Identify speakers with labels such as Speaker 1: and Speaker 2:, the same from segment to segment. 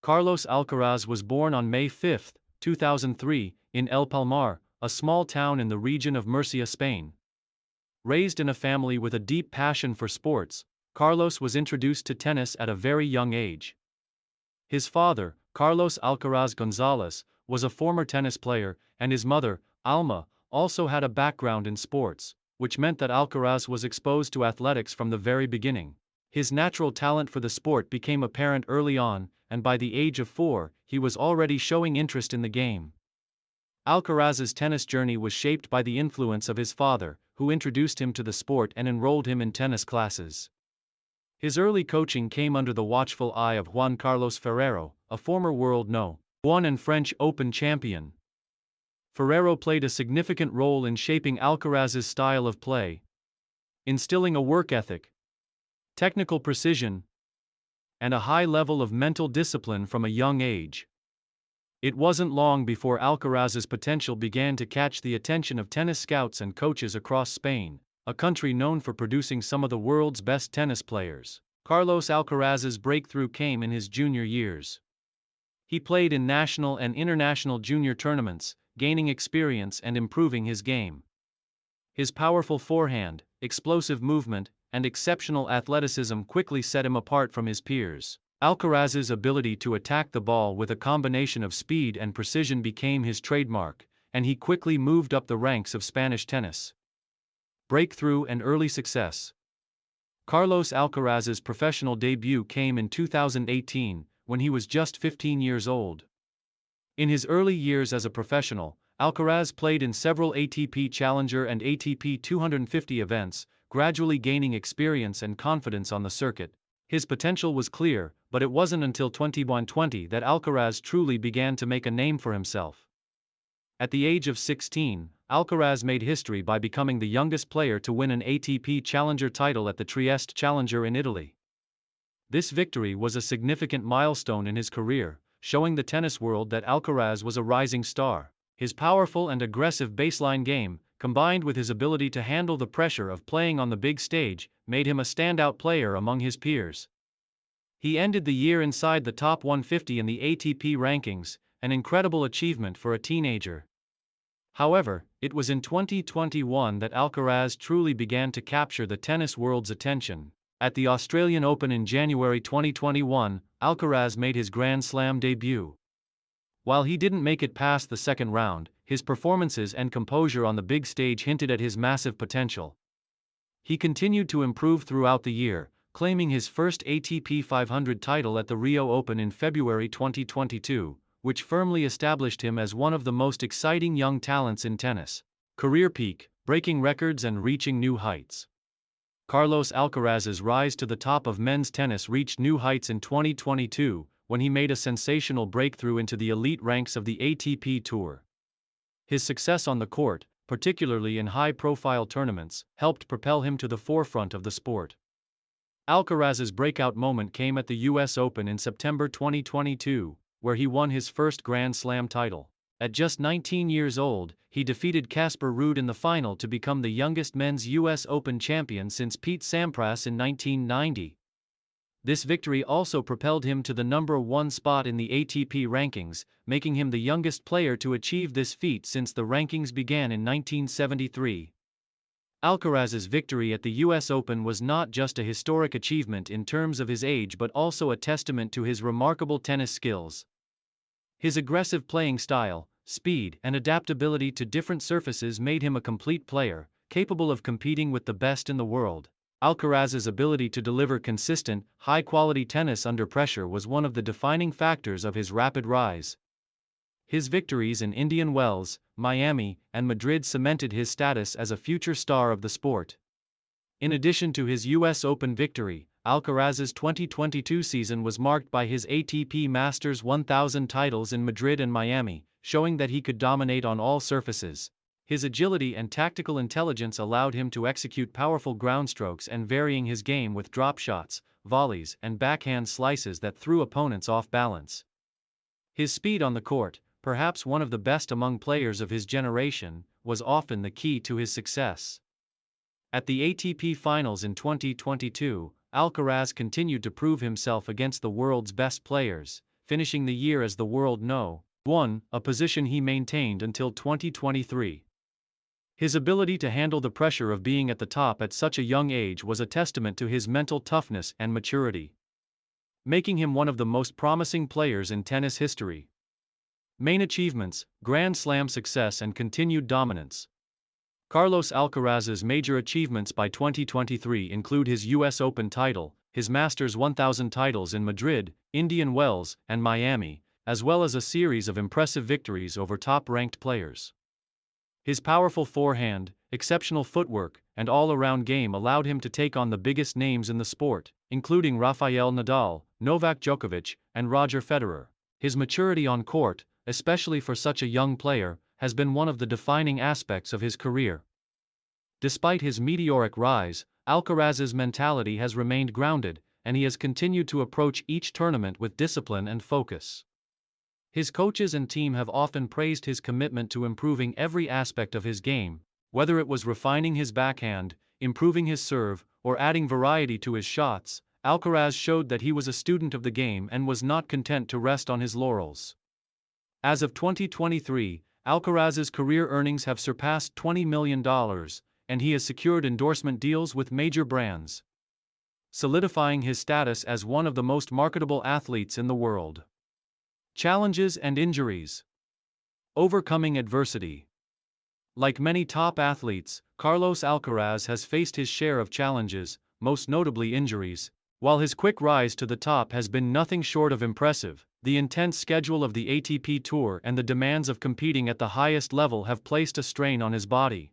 Speaker 1: Carlos Alcaraz was born on May 5, 2003, in El Palmar, a small town in the region of Murcia, Spain. Raised in a family with a deep passion for sports, Carlos was introduced to tennis at a very young age. His father, Carlos Alcaraz Gonzalez, was a former tennis player, and his mother, Alma, also had a background in sports, which meant that Alcaraz was exposed to athletics from the very beginning. His natural talent for the sport became apparent early on, and by the age of 4, he was already showing interest in the game. Alcaraz's tennis journey was shaped by the influence of his father, who introduced him to the sport and enrolled him in tennis classes. His early coaching came under the watchful eye of Juan Carlos Ferrero, a former world No. 1 and French Open champion. Ferrero played a significant role in shaping Alcaraz's style of play, instilling a work ethic, technical precision, and a high level of mental discipline from a young age. It wasn't long before Alcaraz's potential began to catch the attention of tennis scouts and coaches across Spain, a country known for producing some of the world's best tennis players. Carlos Alcaraz's breakthrough came in his junior years. He played in national and international junior tournaments, gaining experience and improving his game. His powerful forehand, explosive movement, and exceptional athleticism quickly set him apart from his peers. Alcaraz's ability to attack the ball with a combination of speed and precision became his trademark, and he quickly moved up the ranks of Spanish tennis. Breakthrough and early success. Carlos Alcaraz's professional debut came in 2018, when he was just 15 years old. In his early years as a professional, Alcaraz played in several ATP Challenger and ATP 250 events, gradually gaining experience and confidence on the circuit. His potential was clear, but it wasn't until 2020 that Alcaraz truly began to make a name for himself. At the age of 16, Alcaraz made history by becoming the youngest player to win an ATP Challenger title at the Trieste Challenger in Italy. This victory was a significant milestone in his career, showing the tennis world that Alcaraz was a rising star. His powerful and aggressive baseline game, combined with his ability to handle the pressure of playing on the big stage, made him a standout player among his peers. He ended the year inside the top 150 in the ATP rankings, an incredible achievement for a teenager. However, it was in 2021 that Alcaraz truly began to capture the tennis world's attention. At the Australian Open in January 2021, Alcaraz made his Grand Slam debut. While he didn't make it past the second round, his performances and composure on the big stage hinted at his massive potential. He continued to improve throughout the year, claiming his first ATP 500 title at the Rio Open in February 2022, which firmly established him as one of the most exciting young talents in tennis. Career peak, breaking records and reaching new heights. Carlos Alcaraz's rise to the top of men's tennis reached new heights in 2022, when he made a sensational breakthrough into the elite ranks of the ATP Tour. His success on the court, particularly in high-profile tournaments, helped propel him to the forefront of the sport. Alcaraz's breakout moment came at the US Open in September 2022, where he won his first Grand Slam title. At just 19 years old, he defeated Casper Ruud in the final to become the youngest men's US Open champion since Pete Sampras in 1990. This victory also propelled him to the #1 spot in the ATP rankings, making him the youngest player to achieve this feat since the rankings began in 1973. Alcaraz's victory at the US Open was not just a historic achievement in terms of his age but also a testament to his remarkable tennis skills. His aggressive playing style, speed, and adaptability to different surfaces made him a complete player, capable of competing with the best in the world. Alcaraz's ability to deliver consistent, high-quality tennis under pressure was one of the defining factors of his rapid rise. His victories in Indian Wells, Miami, and Madrid cemented his status as a future star of the sport. In addition to his US Open victory, Alcaraz's 2022 season was marked by his ATP Masters 1000 titles in Madrid and Miami, showing that he could dominate on all surfaces. His agility and tactical intelligence allowed him to execute powerful ground strokes and varying his game with drop shots, volleys, and backhand slices that threw opponents off balance. His speed on the court, perhaps one of the best among players of his generation, was often the key to his success. At the ATP Finals in 2022, Alcaraz continued to prove himself against the world's best players, finishing the year as the world No. 1, a position he maintained until 2023. His ability to handle the pressure of being at the top at such a young age was a testament to his mental toughness and maturity, making him one of the most promising players in tennis history. Main achievements: Grand Slam success and continued dominance. Carlos Alcaraz's major achievements by 2023 include his US Open title, his Masters 1000 titles in Madrid, Indian Wells, and Miami, as well as a series of impressive victories over top-ranked players. His powerful forehand, exceptional footwork, and all-around game allowed him to take on the biggest names in the sport, including Rafael Nadal, Novak Djokovic, and Roger Federer. His maturity on court, especially for such a young player, has been one of the defining aspects of his career. Despite his meteoric rise, Alcaraz's mentality has remained grounded, and he has continued to approach each tournament with discipline and focus. His coaches and team have often praised his commitment to improving every aspect of his game, whether it was refining his backhand, improving his serve, or adding variety to his shots. Alcaraz showed that he was a student of the game and was not content to rest on his laurels. As of 2023, Alcaraz's career earnings have surpassed $20 million, and he has secured endorsement deals with major brands, solidifying his status as one of the most marketable athletes in the world. Challenges and injuries. Overcoming adversity. Like many top athletes, Carlos Alcaraz has faced his share of challenges, most notably injuries. While his quick rise to the top has been nothing short of impressive, the intense schedule of the ATP Tour and the demands of competing at the highest level have placed a strain on his body.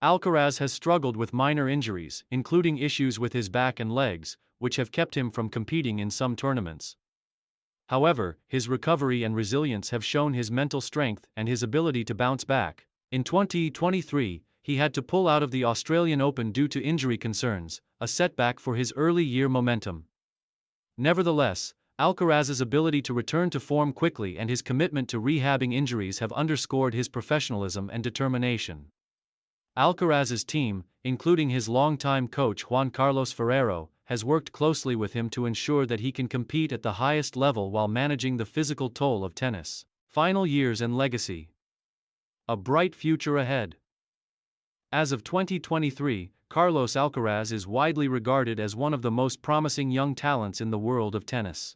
Speaker 1: Alcaraz has struggled with minor injuries, including issues with his back and legs, which have kept him from competing in some tournaments. However, his recovery and resilience have shown his mental strength and his ability to bounce back. In 2023, he had to pull out of the Australian Open due to injury concerns, a setback for his early-year momentum. Nevertheless, Alcaraz's ability to return to form quickly and his commitment to rehabbing injuries have underscored his professionalism and determination. Alcaraz's team, including his longtime coach Juan Carlos Ferrero, has worked closely with him to ensure that he can compete at the highest level while managing the physical toll of tennis. Final years and legacy. A bright future ahead. As of 2023, Carlos Alcaraz is widely regarded as one of the most promising young talents in the world of tennis.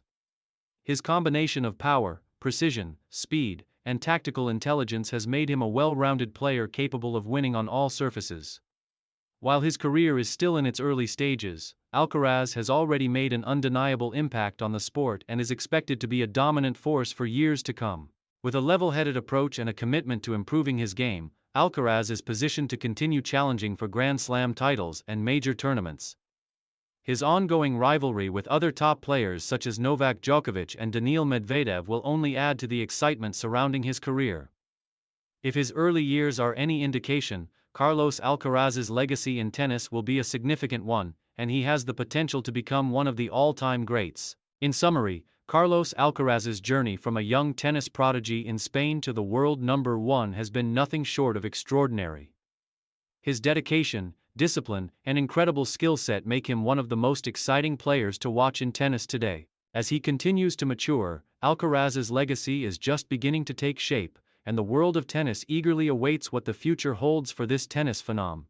Speaker 1: His combination of power, precision, speed, and tactical intelligence has made him a well-rounded player capable of winning on all surfaces. While his career is still in its early stages, Alcaraz has already made an undeniable impact on the sport and is expected to be a dominant force for years to come. With a level-headed approach and a commitment to improving his game, Alcaraz is positioned to continue challenging for Grand Slam titles and major tournaments. His ongoing rivalry with other top players such as Novak Djokovic and Daniil Medvedev will only add to the excitement surrounding his career. If his early years are any indication, Carlos Alcaraz's legacy in tennis will be a significant one, and he has the potential to become one of the all-time greats. In summary, Carlos Alcaraz's journey from a young tennis prodigy in Spain to the world number one has been nothing short of extraordinary. His dedication, discipline, and incredible skill set make him one of the most exciting players to watch in tennis today. As he continues to mature, Alcaraz's legacy is just beginning to take shape, and the world of tennis eagerly awaits what the future holds for this tennis phenom.